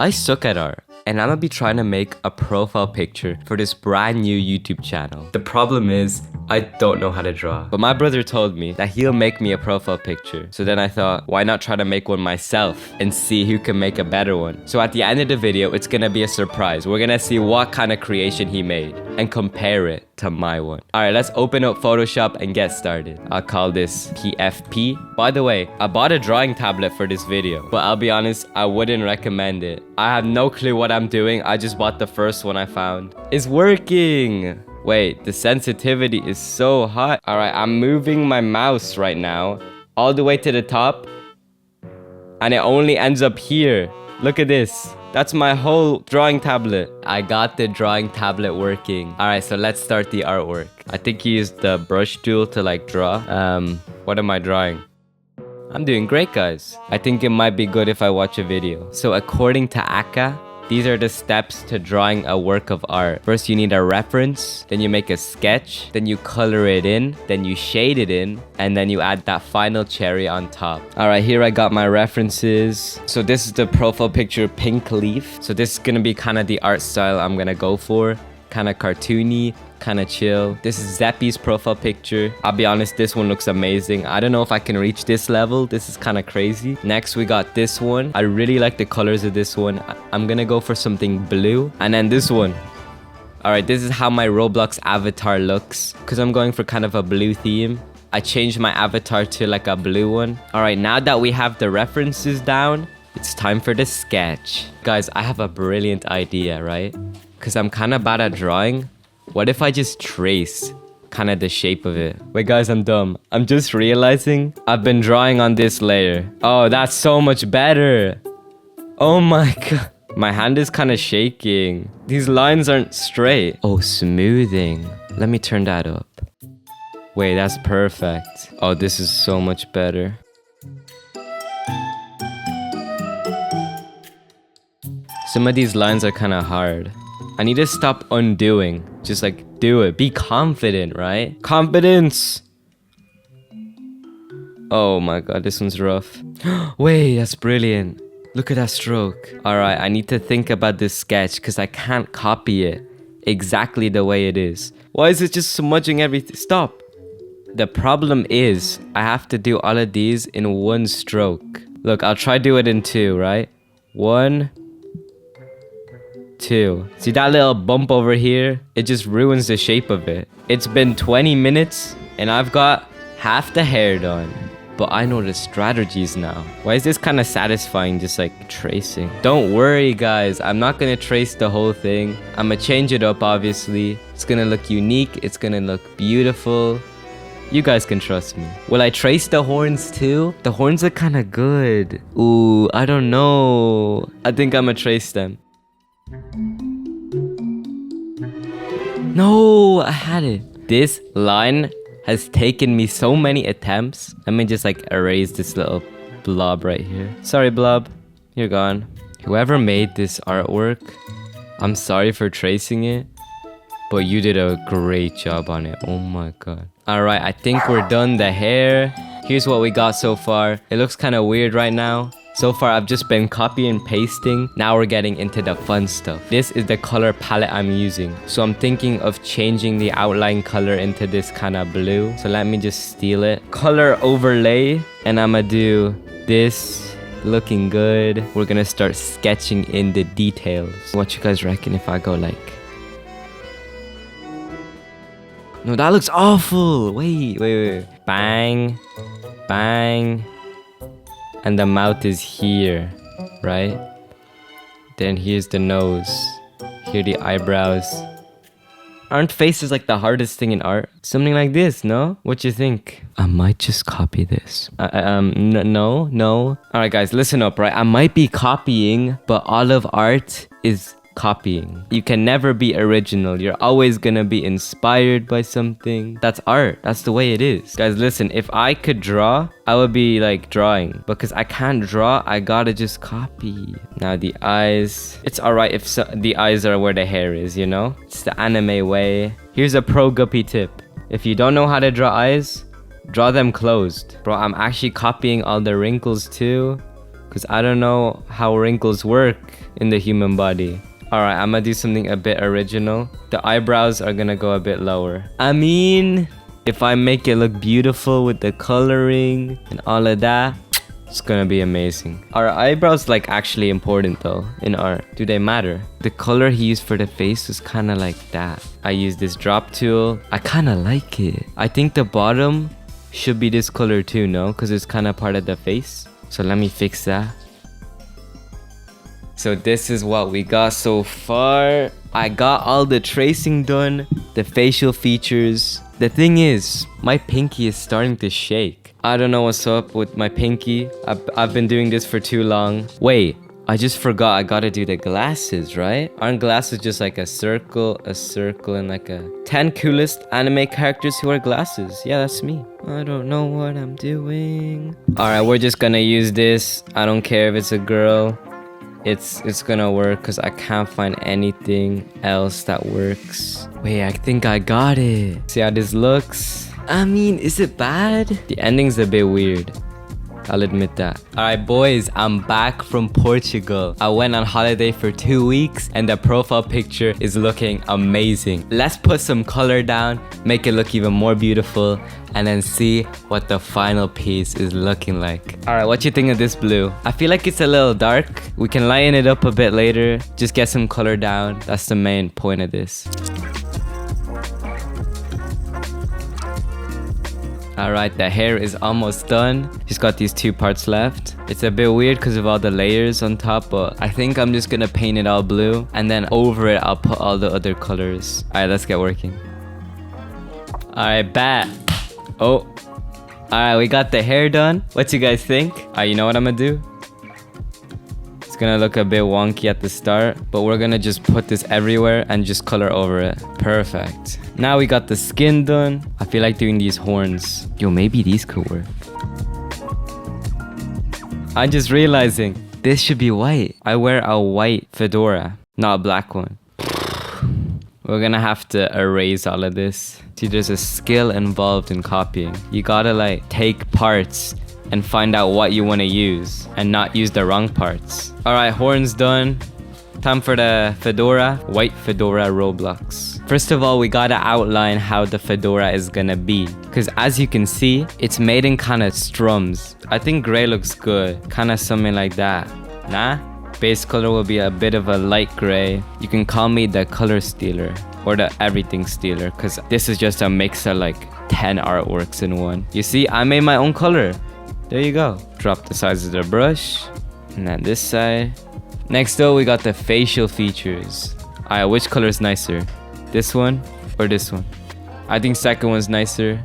I suck at art, and I'm gonna be trying to make a profile picture for this brand new YouTube channel. The problem is, I don't know how to draw. But my brother told me that he'll make me a profile picture. So then I thought, why not try to make one myself and see who can make a better one? So at the end of the video, it's gonna be a surprise. We're gonna see what kind of creation he made and compare it to my one. Alright, let's open up Photoshop and get started. I'll call this PFP. By the way, I bought a drawing tablet for this video, but I'll be honest, I wouldn't recommend it. I have no clue what I'm doing. I just bought the first one I found. It's working! Wait, the sensitivity is so hot. Alright, I'm moving my mouse right now all the way to the top, and it only ends up here. Look at this. That's my whole drawing tablet. I got the drawing tablet working. Alright, so let's start the artwork. I think you used the brush tool to like draw. What am I drawing? I'm doing great, guys. I think it might be good if I watch a video. So according to Aka, these are the steps to drawing a work of art. First, you need a reference, then you make a sketch, then you color it in, then you shade it in, and then you add that final cherry on top. All right, here I got my references. So this is the profile picture Pinkleaf. So this is gonna be kind of the art style I'm gonna go for. Kind of cartoony, kind of chill. This is Zepyxl's profile picture. I'll be honest, this one looks amazing. I don't know if I can reach this level. This is kind of crazy. Next, we got this one. I really like the colors of this one. I'm gonna go for something blue. And then this one. All right, this is how my Roblox avatar looks, because I'm going for kind of a blue theme. I changed my avatar to like a blue one. All right, now that we have the references down, it's time for the sketch. Guys, I have a brilliant idea, right? Because I'm kind of bad at drawing. What if I just trace kind of the shape of it? Wait, guys, I'm dumb. I'm just realizing I've been drawing on this layer. Oh, that's so much better. Oh my god. My hand is kind of shaking. These lines aren't straight. Oh, smoothing. Let me turn that up. Wait, that's perfect. Oh, this is so much better. Some of these lines are kind of hard. I need to stop undoing. Just like do it. Be confident, right? Confidence! Oh my god, this one's rough. Wait, that's brilliant. Look at that stroke. Alright, I need to think about this sketch because I can't copy it exactly the way it is. Why is it just smudging everything? Stop! The problem is, I have to do all of these in one stroke. Look, I'll try do it in two, right? 1, 2. See that little bump over here? It just ruins the shape of it. It's been 20 minutes and I've got half the hair done. But I know the strategies now. Why is this kind of satisfying just like tracing? Don't worry, guys. I'm not gonna trace the whole thing. I'm gonna change it up, obviously. It's gonna look unique. It's gonna look beautiful. You guys can trust me. Will I trace the horns too? The horns are kind of good. Ooh, I don't know. I think I'm gonna trace them. No, I had it. This line has taken me so many attempts. Let me just like erase this little blob right here. Sorry, blob. You're gone. Whoever made this artwork, I'm sorry for tracing it, but you did a great job on it. Oh my god. Alright, I think we're done. The hair. Here's what we got so far. It looks kind of weird right now. So far, I've just been copy and pasting. Now we're getting into the fun stuff. This is the color palette I'm using. So I'm thinking of changing the outline color into this kind of blue. So let me just steal it. Color overlay. And I'm gonna do this. Looking good. We're gonna start sketching in the details. What you guys reckon if I go like... No, that looks awful. Wait. Bang. Bang. And the mouth is here, right? Then here's the nose. Here the eyebrows. Aren't faces like the hardest thing in art? Something like this, no? What you think? I might just copy this. No. Alright guys, listen up, right? I might be copying, but all of art is copying. You can never be original. You're always gonna be inspired by something. That's art. That's the way it is. Guys, listen, if I could draw, I would be like drawing. Because I can't draw, I gotta just copy. Now the eyes. It's alright if the eyes are where the hair is, you know? It's the anime way. Here's a pro guppy tip. If you don't know how to draw eyes, draw them closed. Bro, I'm actually copying all the wrinkles too. because I don't know how wrinkles work in the human body. Alright, I'm gonna do something a bit original. The eyebrows are gonna go a bit lower. I mean, if I make it look beautiful with the coloring and all of that, it's gonna be amazing. Are eyebrows like actually important though in art? Do they matter? The color he used for the face was kind of like that. I used this drop tool. I kind of like it. I think the bottom should be this color too, no? Because it's kind of part of the face. So let me fix that. So this is what we got so far. I got all the tracing done, the facial features. The thing is, my pinky is starting to shake. I don't know what's up with my pinky. I've been doing this for too long. Wait, I just forgot I gotta do the glasses, right? Aren't glasses just like a circle, and like a 10 coolest anime characters who wear glasses? Yeah, that's me. I don't know what I'm doing. Alright, we're just gonna use this. I don't care if it's a girl. It's gonna work because I can't find anything else that works. Wait, I think I got it. See how this looks? I mean, is it bad? The ending's a bit weird. I'll admit that. Alright boys, I'm back from Portugal. I went on holiday for 2 weeks and the profile picture is looking amazing. Let's put some color down, make it look even more beautiful, and then see what the final piece is looking like. Alright, what you think of this blue? I feel like it's a little dark. We can lighten it up a bit later. Just get some color down. That's the main point of this. Alright, the hair is almost done. Just got these 2 parts left. It's a bit weird because of all the layers on top, but I think I'm just gonna paint it all blue, and then over it I'll put all the other colors. Alright, let's get working. Alright, bat. Oh. Alright, we got the hair done. What you guys think? Alright, you know what I'm gonna do? It's gonna look a bit wonky at the start, but we're gonna just put this everywhere and just color over it. Perfect. Now we got the skin done. I feel like doing these horns. Yo, maybe these could work. I'm just realizing this should be white. I wear a white fedora, not a black one. We're gonna have to erase all of this. See, there's a skill involved in copying. You gotta like take parts and find out what you want to use and not use the wrong parts. Alright, horns done. Time for the fedora. White fedora Roblox. First of all, we gotta outline how the fedora is gonna be. Because as you can see, it's made in kind of strums. I think gray looks good. Kind of something like that. Nah? Base color will be a bit of a light gray. You can call me the color stealer or the everything stealer, because this is just a mix of like 10 artworks in one. You see, I made my own color. There you go. Drop the size of the brush. And then this side. Next up, we got the facial features. Alright, which color is nicer? This one or this one? I think second one's nicer.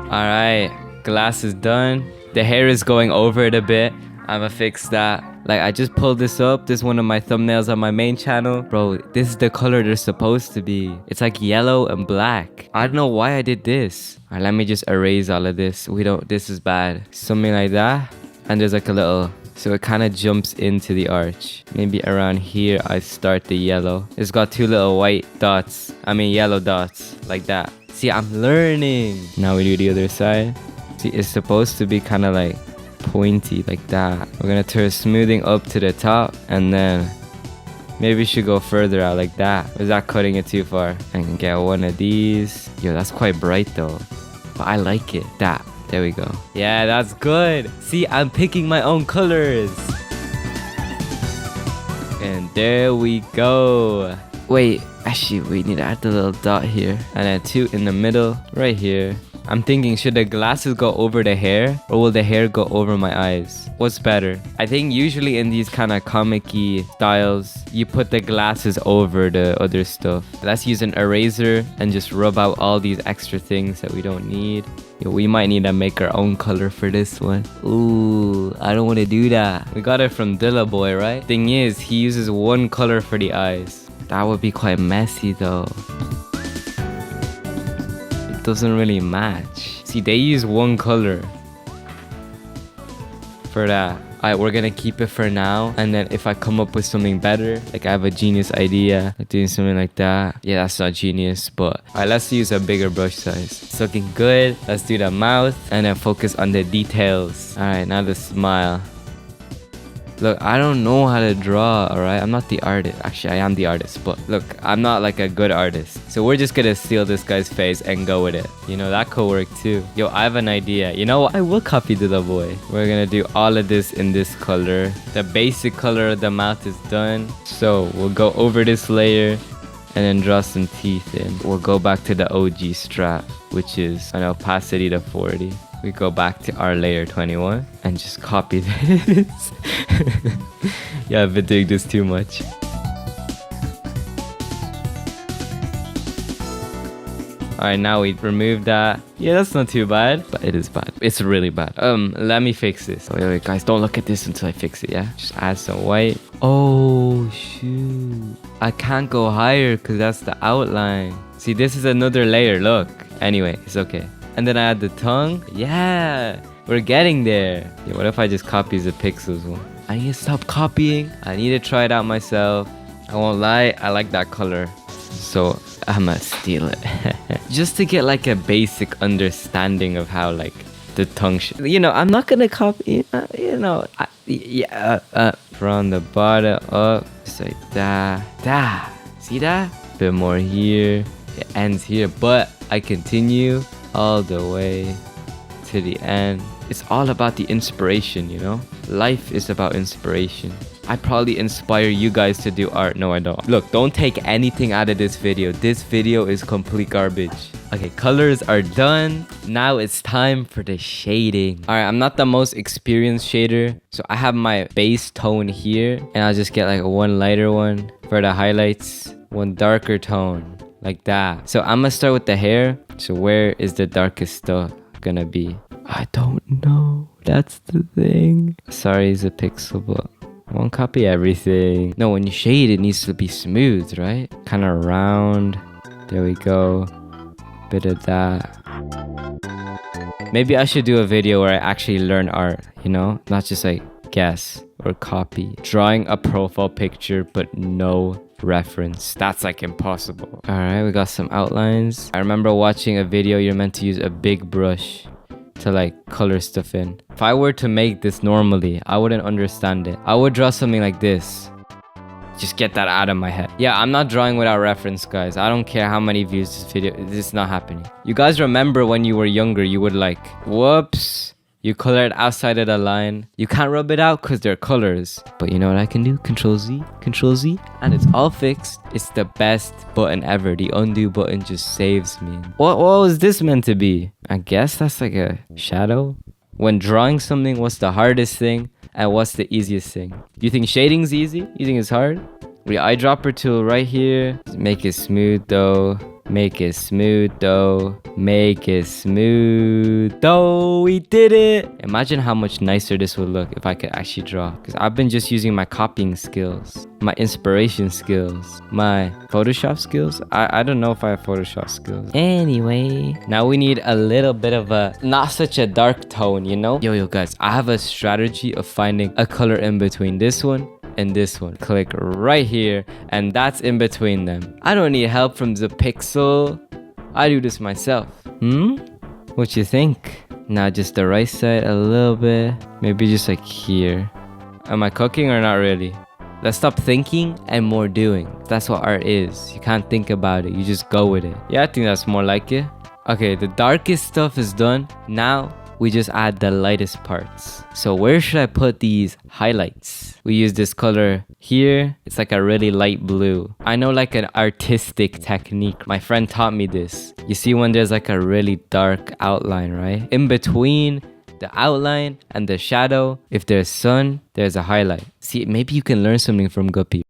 Alright, glass is done. The hair is going over it a bit. I'ma fix that. Like, I just pulled this up. This is one of my thumbnails on my main channel. Bro, this is the color they're supposed to be. It's like yellow and black. I don't know why I did this. Alright, let me just erase all of this. This is bad. Something like that. And there's like a little, so it kind of jumps into the arch. Maybe around here I start the yellow. It's got 2 little white dots. I mean yellow dots. Like that. See, I'm learning. Now we do the other side. See, it's supposed to be kind of like pointy like that. We're gonna turn smoothing up to the top, and then maybe we should go further out like that. Or is that cutting it too far? I can get one of these. Yo, that's quite bright though, but I like it. That, there we go. Yeah, that's good. See, I'm picking my own colors. And there we go. Wait, actually we need to add the little dot here, and then 2 in the middle right here. I'm thinking, should the glasses go over the hair, or will the hair go over my eyes? What's better? I think usually in these kind of comic-y styles, you put the glasses over the other stuff. Let's use an eraser and just rub out all these extra things that we don't need. Yo, we might need to make our own color for this one. Ooh, I don't want to do that. We got it from Dilaboy, right? Thing is, he uses one color for the eyes. That would be quite messy though. Doesn't really match. See, they use one color for that. Alright, we're gonna keep it for now. And then if I come up with something better, like I have a genius idea, like doing something like that. Yeah, that's not genius, but alright, let's use a bigger brush size. It's looking good. Let's do the mouth and then focus on the details. Alright, now the smile. Look, I don't know how to draw, alright? I'm not the artist. Actually, I am the artist, but look, I'm not like a good artist. So we're just gonna steal this guy's face and go with it. You know, that could work too. Yo, I have an idea. You know what? I will copy Dilaboy. We're gonna do all of this in this color. The basic color of the mouth is done. So we'll go over this layer and then draw some teeth in. We'll go back to the OG strap, which is an opacity to 40. We go back to our layer 21 and just copy this. Yeah, I've been doing this too much. Alright, now we remove that. Yeah, that's not too bad, but it is bad. It's really bad. Let me fix this. Wait, guys, don't look at this until I fix it, yeah? Just add some white. Oh, shoot. I can't go higher because that's the outline. See, this is another layer, look. Anyway, it's okay. And then I add the tongue. Yeah, we're getting there. Yeah, what if I just copy Zepyxl's one? I need to stop copying. I need to try it out myself. I won't lie, I like that color. So I'ma steal it. Just to get like a basic understanding of how like the tongue should. You know, I'm not gonna copy, you know. From the bottom up, just like that. See that? Bit more here. It ends here, but I continue all the way to the end. It's all about the inspiration, you know? Life is about inspiration. I probably inspire you guys to do art. No, I don't. Look, don't take anything out of this video. This video is complete garbage. Okay, colors are done. Now it's time for the shading. Alright, I'm not the most experienced shader, so I have my base tone here, and I'll just get like one lighter one for the highlights, one darker tone. Like that. So I'm gonna start with the hair. So where is the darkest stuff gonna be? I don't know. That's the thing. Sorry, Zepyxl, but I won't copy everything. No, when you shade, it needs to be smooth, right? Kind of round. There we go. Bit of that. Maybe I should do a video where I actually learn art, you know? Not just like guess or copy. Drawing a profile picture, but no reference. That's like impossible. Alright, we got some outlines. I remember watching a video you're meant to use a big brush to like color stuff in. If I were to make this normally, I wouldn't understand it. I would draw something like this. Just get that out of my head. Yeah, I'm not drawing without reference, guys. I don't care how many views this video, this is not happening. You guys remember when you were younger, you would like, whoops, you color it outside of the line. You can't rub it out because they're colors. But you know what I can do? Control Z, and it's all fixed. It's the best button ever. The undo button just saves me. What was this meant to be? I guess that's like a shadow. When drawing something, what's the hardest thing and what's the easiest thing? Do you think shading's easy? You think it's hard? The eyedropper tool right here. Make it smooth though. Make it smooth though. Make it smooth though. We did it. Imagine how much nicer this would look if I could actually draw. Because I've been just using my copying skills, my inspiration skills, my Photoshop skills. I don't know if I have Photoshop skills. Anyway, now we need a little bit of a not such a dark tone, you know? Yo guys, I have a strategy of finding a color in between this one and this one. Click right here, and that's in between them. I don't need help from Zepyxl. I do this myself. What you think? Now just the right side a little bit. Maybe just like here. Am I cooking or not really? Let's stop thinking and more doing. That's what art is. You can't think about it. You just go with it. Yeah, I think that's more like it. Okay, the darkest stuff is done. Now we just add the lightest parts. So where should I put these highlights? We use this color here. It's like a really light blue. I know like an artistic technique. My friend taught me this. You see when there's like a really dark outline, right? In between the outline and the shadow, if there's sun, there's a highlight. See, maybe you can learn something from Guppy.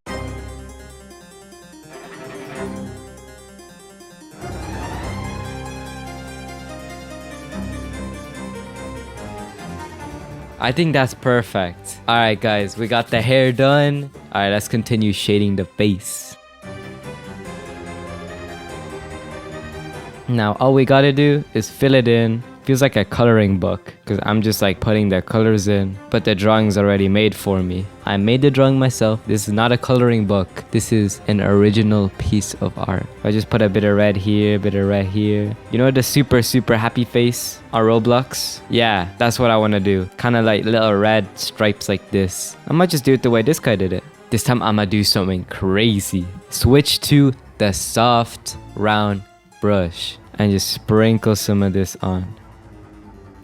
I think that's perfect. Alright guys, we got the hair done. Alright, let's continue shading the face. Now all we gotta do is fill it in Feels like a coloring book because I'm just like putting the colors in, but the drawing's already made for me. I made the drawing myself. This is not a coloring book. This is an original piece of art. I just put a bit of red here, a bit of red here. You know the super happy face on Roblox? Yeah, that's what I want to do. Kind of like little red stripes like this. I might just do it the way this guy did it. This time I'm gonna do something crazy. Switch to the soft round brush and just sprinkle some of this on.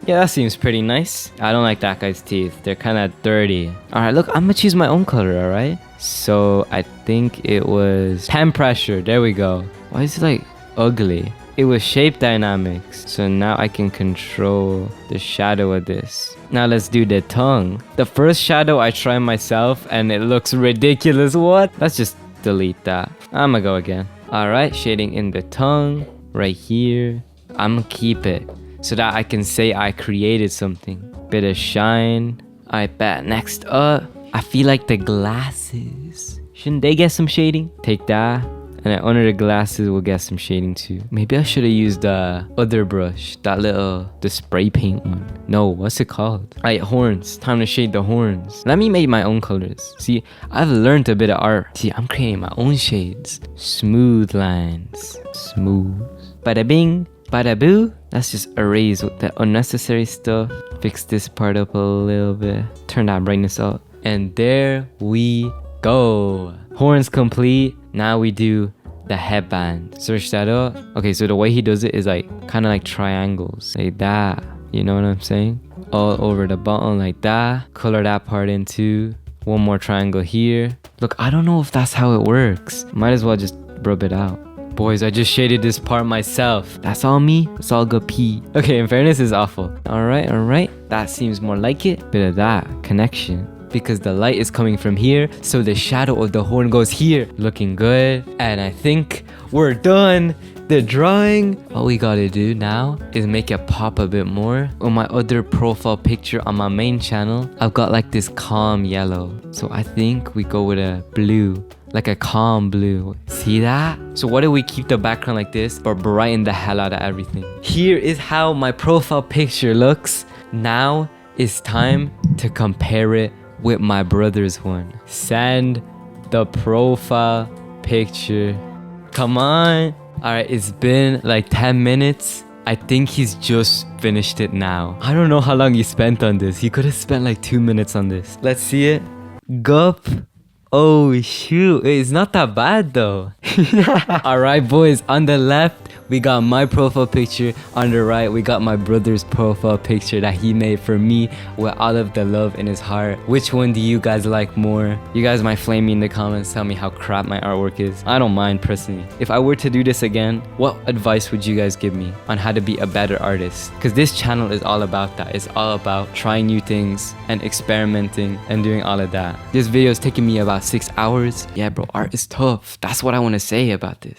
Yeah, that seems pretty nice. I don't like that guy's teeth. They're kind of dirty. All right, look, I'm gonna choose my own color, all right? So I think it was pen pressure. There we go. Why is it like ugly? It was shape dynamics. So now I can control the shadow of this. Now let's do the tongue. The first shadow I tried myself and it looks ridiculous. What? Let's just delete that. I'm gonna go again. All right, shading in the tongue right here. I'm gonna keep it so that I can say I created something. Bit of shine. I bet next up, I feel like the glasses. Shouldn't they get some shading? Take that. And then under the glasses, we'll get some shading too. Maybe I should have used the other brush. The spray paint one. No, what's it called? Alright, horns. Time to shade the horns. Let me make my own colors. See, I've learned a bit of art. See, I'm creating my own shades. Smooth lines. Smooth. Bada bing. Bada boo. Let's just erase the unnecessary stuff. Fix this part up a little bit. Turn that brightness up. And there we go. Horns complete. Now we do the headband. Search that up. Okay, so the way he does it is like kind of like triangles. Like that. You know what I'm saying? All over the bottom like that. Color that part in too. One more triangle here. Look, I don't know if that's how it works. Might as well just rub it out. Boys, I just shaded this part myself. That's all me. It's all good pee. Okay, in fairness, it's awful. Alright. That seems more like it. Bit of that connection. Because the light is coming from here, so the shadow of the horn goes here. Looking good. And I think we're done. The drawing. All we gotta do now is make it pop a bit more. On my other profile picture on my main channel, I've got like this calm yellow. So I think we go with a blue. Like a calm blue. See that? So what if we keep the background like this, but brighten the hell out of everything? Here is how my profile picture looks. Now it's time to compare it with my brother's one. Send the profile picture. Come on. Alright, it's been like 10 minutes. I think he's just finished it now. I don't know how long he spent on this. He could have spent like 2 minutes on this. Let's see it. Gup. Oh shoot, it's not that bad though. Alright boys, on the left we got my profile picture. On the right we got my brother's profile picture that he made for me with all of the love in his heart. Which one do you guys like more? You guys might flame me in the comments, tell me how crap my artwork is. I don't mind personally. If I were to do this again, what advice would you guys give me on how to be a better artist? Because this channel is all about that. It's all about trying new things and experimenting and doing all of that. This video is taking me about 6 hours. Yeah bro, art is tough. That's what I want to say about this.